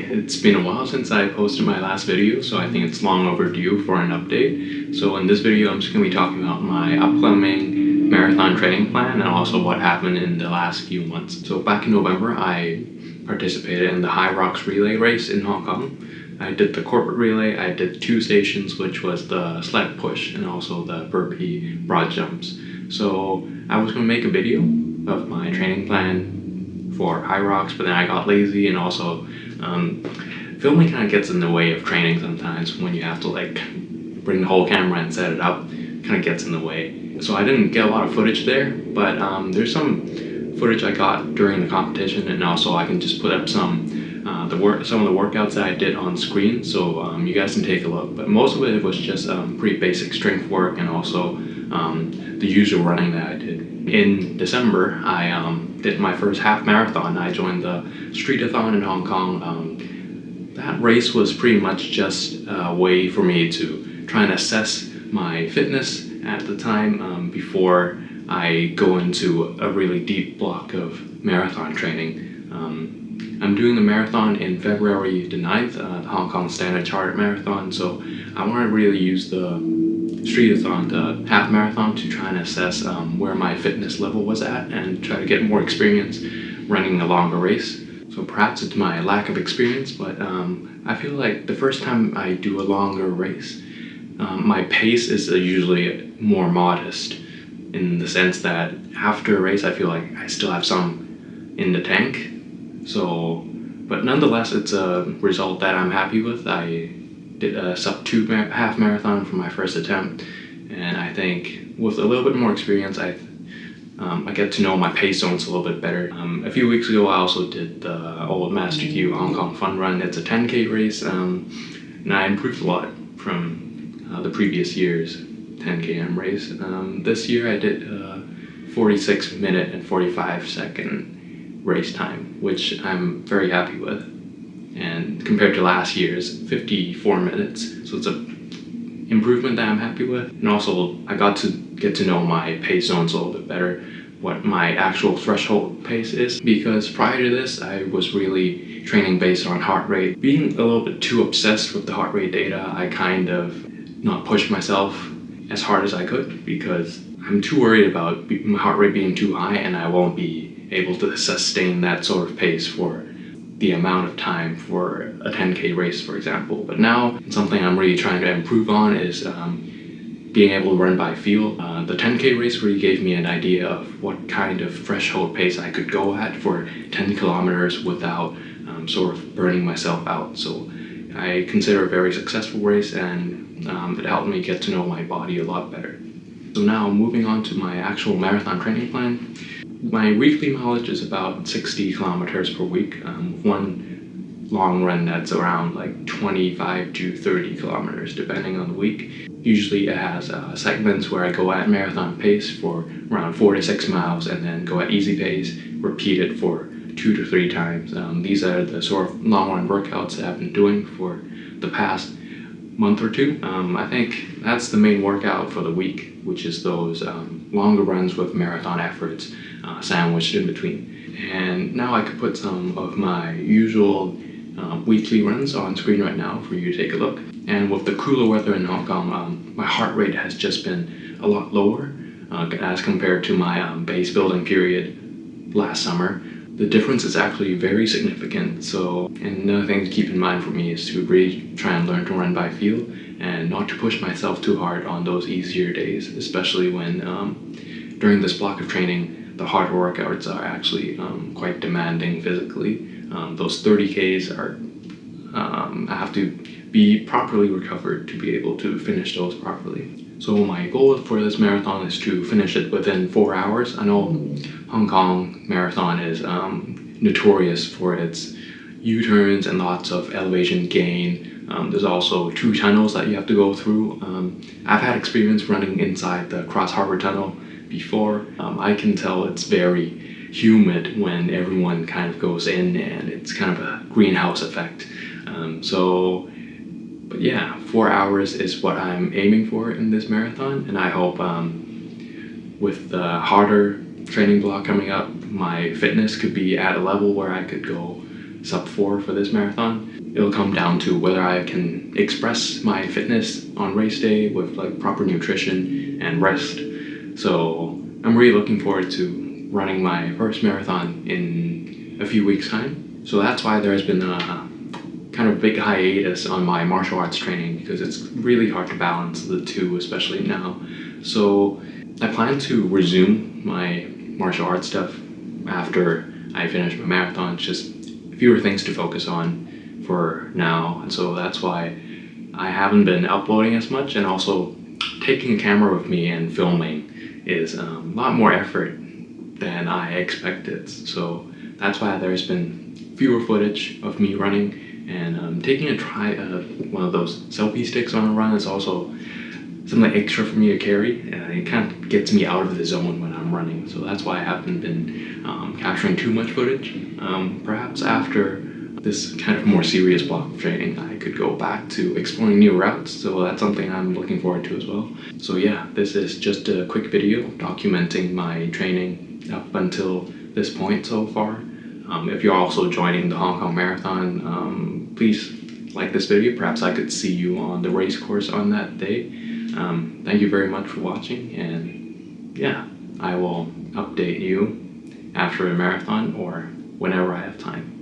It's been a while since I posted my last video, so I think it's long overdue for an update. So in this video, I'm just going to be talking about my upcoming marathon training plan and also what happened in the last few months. So back in November, I participated in the HYROX relay race in Hong Kong. I did the corporate relay, I did 2 stations, which was the sled push and also the burpee broad jumps. So I was going to make a video of my training plan for HYROX, but then I got lazy, and also filming kind of gets in the way of training sometimes when you have to bring the whole camera and set it up. Kind of gets in the way. So I didn't get a lot of footage there, but there's some footage I got during the competition, and also I can just put up some of the workouts that I did on screen, so you guys can take a look. But most of it was just pretty basic strength work and also the usual running that I did. In December, I did my first half marathon. I joined the Streetathon in Hong Kong. That race was pretty much just a way for me to try and assess my fitness at the time before I go into a really deep block of marathon training. I'm doing the marathon in February the 9th, the Hong Kong Standard Chartered Marathon, so I want to really use the Streetathon, the half marathon, to try and assess where my fitness level was at and try to get more experience running a longer race. So perhaps it's my lack of experience, but I feel like the first time I do a longer race, my pace is usually more modest, in the sense that after a race I feel like I still have some in the tank. So, but nonetheless, it's a result that I'm happy with. I did a sub-2 half marathon for my first attempt, and I think with a little bit more experience, I get to know my pace zones a little bit better. A few weeks ago, I also did the old Master Q Hong Kong Fun Run. It's a 10K race, and I improved a lot from the previous year's 10km race. This year, I did a 46-minute and 45-second race time, which I'm very happy with. And compared to last year's 54 minutes, so it's a improvement that I'm happy with. And also I got to get to know my pace zones a little bit better, what my actual threshold pace is, because prior to this I was really training based on heart rate. Being a little bit too obsessed with the heart rate data, I kind of not pushed myself as hard as I could, because I'm too worried about my heart rate being too high and I won't be able to sustain that sort of pace for the amount of time for a 10K race, for example. But now, something I'm really trying to improve on is being able to run by feel. The 10K race really gave me an idea of what kind of threshold pace I could go at for 10 kilometers without sort of burning myself out. So I consider it a very successful race, and it helped me get to know my body a lot better. So now, moving on to my actual marathon training plan. My weekly mileage is about 60 kilometers per week, one long run that's around 25 to 30 kilometers depending on the week. Usually it has segments where I go at marathon pace for around 4 to 6 miles and then go at easy pace, repeat it for 2 to 3 times. These are the sort of long run workouts that I've been doing for the past month or two. I think that's the main workout for the week, which is those longer runs with marathon efforts sandwiched in between. And now I could put some of my usual weekly runs on screen right now for you to take a look. And with the cooler weather in Hong Kong, my heart rate has just been a lot lower as compared to my base building period last summer. The difference is actually very significant. So, and another thing to keep in mind for me is to really try and learn to run by feel and not to push myself too hard on those easier days, especially when during this block of training, the hard workouts are actually quite demanding physically. Those 30Ks are, I have to be properly recovered to be able to finish those properly. So my goal for this marathon is to finish it within 4 hours. I know Hong Kong Marathon is notorious for its U-turns and lots of elevation gain. There's also 2 tunnels that you have to go through. I've had experience running inside the Cross Harbour Tunnel before. I can tell it's very humid when everyone kind of goes in, and it's kind of a greenhouse effect. But yeah, 4 hours is what I'm aiming for in this marathon, and I hope with the harder training block coming up, my fitness could be at a level where I could go sub 4 for this marathon. It'll come down to whether I can express my fitness on race day with like proper nutrition and rest. So I'm really looking forward to running my first marathon in a few weeks' time. So that's why there has been a kind of big hiatus on my martial arts training, because it's really hard to balance the two, especially now. So I plan to resume my martial arts stuff after I finish my marathon. It's just fewer things to focus on for now, and so that's why I haven't been uploading as much. And also, taking a camera with me and filming is a lot more effort than I expected. So that's why there's been fewer footage of me running. And taking one of those selfie sticks on a run is also something extra for me to carry, and it kind of gets me out of the zone when I'm running. So that's why I haven't been capturing too much footage. Perhaps after this kind of more serious block of training, I could go back to exploring new routes. So that's something I'm looking forward to as well. So yeah, this is just a quick video documenting my training up until this point so far. If you're also joining the Hong Kong Marathon, please like this video. Perhaps I could see you on the race course on that day. Thank you very much for watching, and yeah, I will update you after a marathon or whenever I have time.